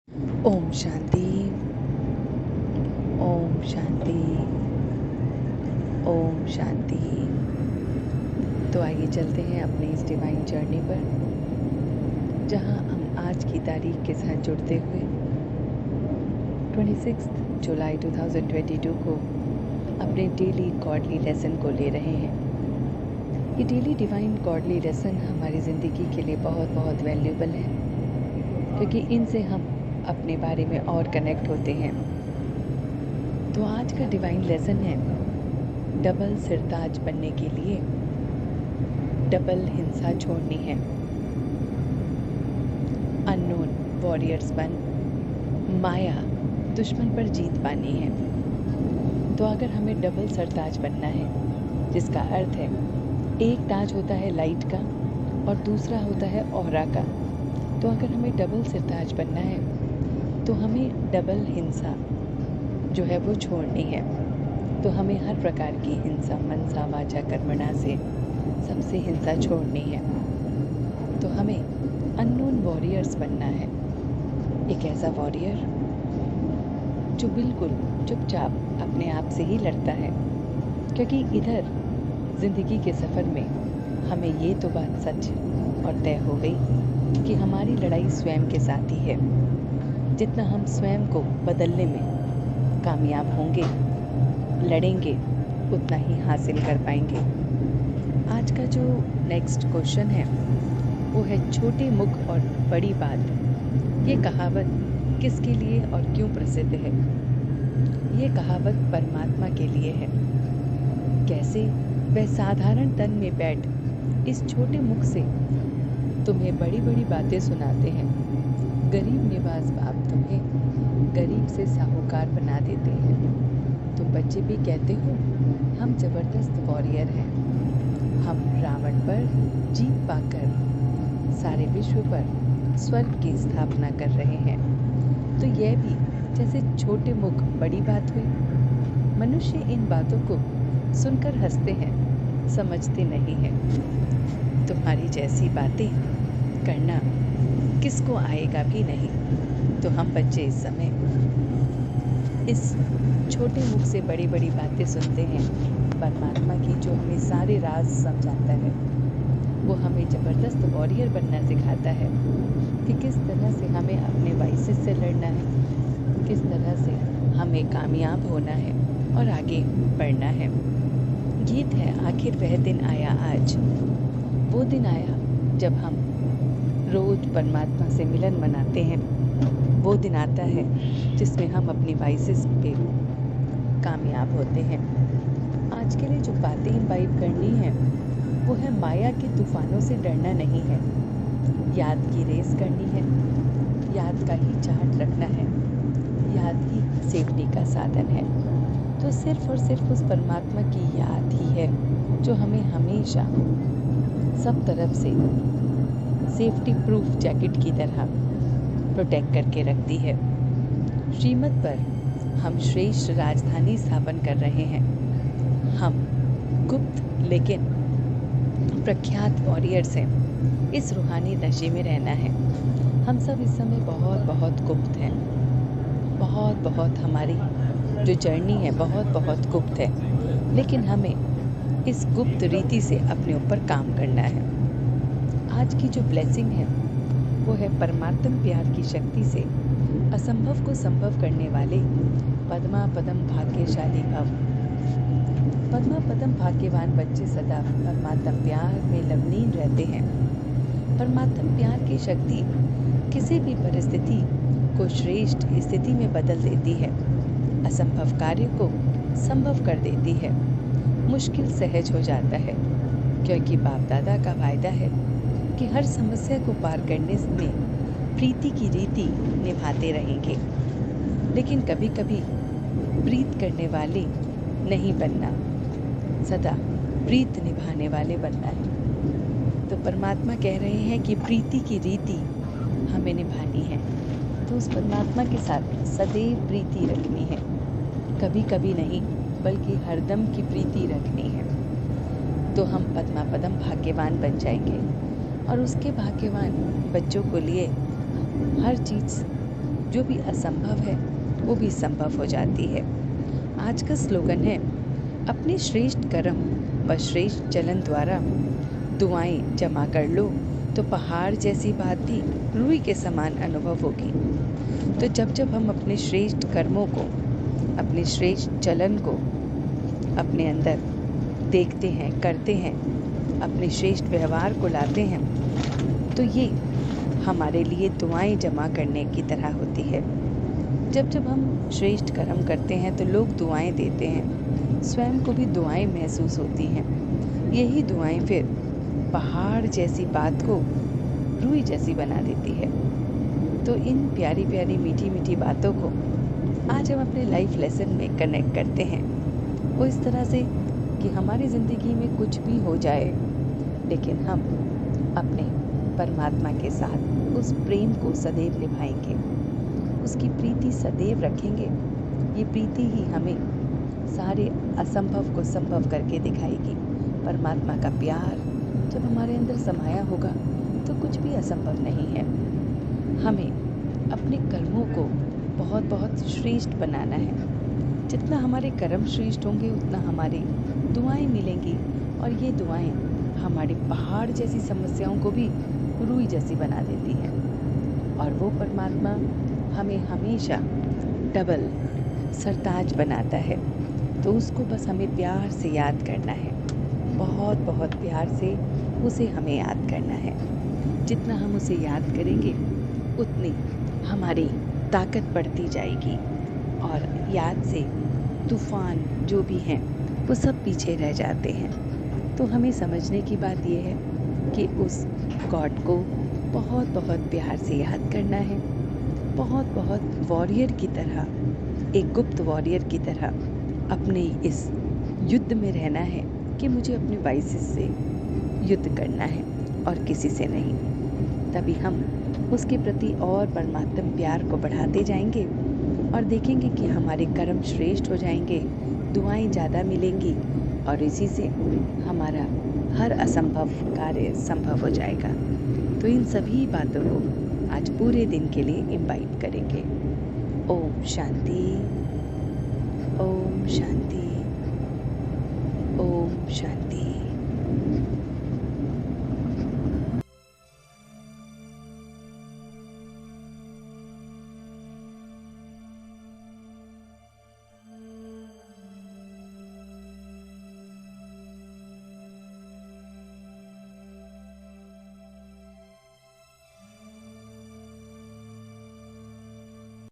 ओम शांति। ओम शांति। ओम शांति। तो आइए चलते हैं अपनी इस डिवाइन जर्नी पर, जहां हम आज की तारीख के साथ जुड़ते हुए 26 जुलाई 2022 को अपने डेली गॉडली लेसन को ले रहे हैं। ये डेली डिवाइन गॉडली लेसन हमारी ज़िंदगी के लिए बहुत बहुत वैल्यूएबल है, क्योंकि इनसे हम अपने बारे में और कनेक्ट होते हैं। तो आज का डिवाइन लेसन है, डबल सिरताज बनने के लिए डबल हिंसा छोड़नी है। अननोन वॉरियर्स बन माया दुश्मन पर जीत पानी है। तो अगर हमें डबल सरताज बनना है, जिसका अर्थ है एक ताज होता है लाइट का और दूसरा होता है ऑरा का, तो अगर हमें डबल सिरताज बनना है तो हमें डबल हिंसा जो है वो छोड़नी है। तो हमें हर प्रकार की हिंसा, मनसा वाचा कर्मणा से सबसे हिंसा छोड़नी है। तो हमें अननोन वॉरियर्स बनना है, एक ऐसा वॉरियर जो बिल्कुल चुपचाप अपने आप से ही लड़ता है। क्योंकि इधर ज़िंदगी के सफ़र में हमें ये तो बात सच और तय हो गई कि हमारी लड़ाई स्वयं के साथ ही है। जितना हम स्वयं को बदलने में कामयाब होंगे, लड़ेंगे, उतना ही हासिल कर पाएंगे। आज का जो नेक्स्ट क्वेश्चन है वो है, छोटे मुख और बड़ी बात, ये कहावत किसके लिए और क्यों प्रसिद्ध है? ये कहावत परमात्मा के लिए है। कैसे वह साधारण तन में बैठ इस छोटे मुख से तुम्हें बड़ी बड़ी बातें सुनाते हैं। गरीब निवास बाप तुम्हें गरीब से साहूकार बना देते हैं। तुम बच्चे भी कहते हो हम जबरदस्त वॉरियर हैं, हम रावण पर जीत पाकर सारे विश्व पर स्वर्ग की स्थापना कर रहे हैं। तो यह भी जैसे छोटे मुख बड़ी बात हुई। मनुष्य इन बातों को सुनकर हंसते हैं, समझते नहीं हैं। तुम्हारी जैसी बातें करना किसको आएगा भी नहीं। तो हम बच्चे इस समय इस छोटे मुख से बड़ी बड़ी बातें सुनते हैं परमात्मा की, जो हमें सारे राज समझाता है। वो हमें ज़बरदस्त वॉरियर बनना सिखाता है कि किस तरह से हमें अपने वाइसेस से लड़ना है, किस तरह से हमें कामयाब होना है और आगे बढ़ना है। गीत है, आखिर वह दिन आया आज, वो दिन आया जब हम रोज परमात्मा से मिलन मनाते हैं। वो दिन आता है जिसमें हम अपनी वाइसेस पे कामयाब होते हैं। आज के लिए जो बातें इम्बाइब करनी है वो है, माया के तूफानों से डरना नहीं है, याद की रेस करनी है, याद का ही चार्ट रखना है, याद ही सेफ्टी का साधन है। तो सिर्फ और सिर्फ उस परमात्मा की याद ही है जो हमें हमेशा सब तरफ से सेफ्टी प्रूफ जैकेट की तरह प्रोटेक्ट करके रखती है। श्रीमत पर हम श्रेष्ठ राजधानी स्थापन कर रहे हैं। हम गुप्त लेकिन प्रख्यात वॉरियर्स हैं। इस रूहानी नशे में रहना है। हम सब इस समय बहुत बहुत गुप्त हैं। बहुत बहुत हमारी जो जर्नी है बहुत बहुत गुप्त है, लेकिन हमें इस गुप्त रीति से अपने ऊपर काम करना है। आज की जो ब्लेसिंग है वो है, परमात्म प्यार की शक्ति से असंभव को संभव करने वाले पद्मा पदम भाग्यशाली भव। पद्मा पदम भाग्यवान बच्चे सदा परमात्म प्यार में लवलीन रहते हैं। परमात्म प्यार की शक्ति किसी भी परिस्थिति को श्रेष्ठ स्थिति में बदल देती है, असंभव कार्य को संभव कर देती है, मुश्किल सहज हो जाता है। क्योंकि बाप दादा का वायदा है कि हर समस्या को पार करने में प्रीति की रीति निभाते रहेंगे। लेकिन कभी कभी प्रीत करने वाले नहीं बनना, सदा प्रीत निभाने वाले बनना है। तो परमात्मा कह रहे हैं कि प्रीति की रीति हमें निभानी है। तो उस परमात्मा के साथ सदैव प्रीति रखनी है, कभी कभी नहीं बल्कि हरदम की प्रीति रखनी है। तो हम पद्मा पदम भाग्यवान बन जाएंगे और उसके भाग्यवान बच्चों को लिए हर चीज़ जो भी असंभव है वो भी संभव हो जाती है। आज का स्लोगन है, अपने श्रेष्ठ कर्म व श्रेष्ठ चलन द्वारा दुआएं जमा कर लो तो पहाड़ जैसी बात भी रूई के समान अनुभव होगी। तो जब जब हम अपने श्रेष्ठ कर्मों को, अपने श्रेष्ठ चलन को अपने अंदर देखते हैं, करते हैं, अपने श्रेष्ठ व्यवहार को लाते हैं, तो ये हमारे लिए दुआएं जमा करने की तरह होती है। जब जब हम श्रेष्ठ कर्म करते हैं तो लोग दुआएं देते हैं, स्वयं को भी दुआएं महसूस होती हैं। यही दुआएं फिर पहाड़ जैसी बात को रूई जैसी बना देती है। तो इन प्यारी प्यारी मीठी मीठी बातों को आज हम अपने लाइफ लेसन में कनेक्ट करते हैं। वो इस तरह से कि हमारी ज़िंदगी में कुछ भी हो जाए, लेकिन हम अपने परमात्मा के साथ उस प्रेम को सदैव निभाएंगे, उसकी प्रीति सदैव रखेंगे। ये प्रीति ही हमें सारे असंभव को संभव करके दिखाएगी। परमात्मा का प्यार जब हमारे अंदर समाया होगा तो कुछ भी असंभव नहीं है। हमें अपने कर्मों को बहुत बहुत श्रेष्ठ बनाना है। जितना हमारे कर्म श्रेष्ठ होंगे उतना हमारी दुआएं मिलेंगी, और ये दुआएं हमारे पहाड़ जैसी समस्याओं को भी रूई जैसी बना देती हैं। और वो परमात्मा हमें हमेशा डबल सरताज बनाता है। तो उसको बस हमें प्यार से याद करना है, बहुत बहुत प्यार से उसे हमें याद करना है। जितना हम उसे याद करेंगे उतनी हमारी ताकत बढ़ती जाएगी, और याद से तूफान जो भी हैं वो सब पीछे रह जाते हैं। तो हमें समझने की बात यह है कि उस गॉड को बहुत बहुत प्यार से याद करना है, बहुत बहुत वॉरियर की तरह, एक गुप्त वॉरियर की तरह अपने इस युद्ध में रहना है कि मुझे अपने वाइसेस से युद्ध करना है और किसी से नहीं। तभी हम उसके प्रति और परमात्म प्यार को बढ़ाते जाएंगे और देखेंगे कि हमारे कर्म श्रेष्ठ हो जाएंगे, दुआएं ज़्यादा मिलेंगी, और इसी से हमारा हर असंभव कार्य संभव हो जाएगा। तो इन सभी बातों को आज पूरे दिन के लिए इम्बाइब करेंगे। ओम शांति, ओम शांति, ओम शांति।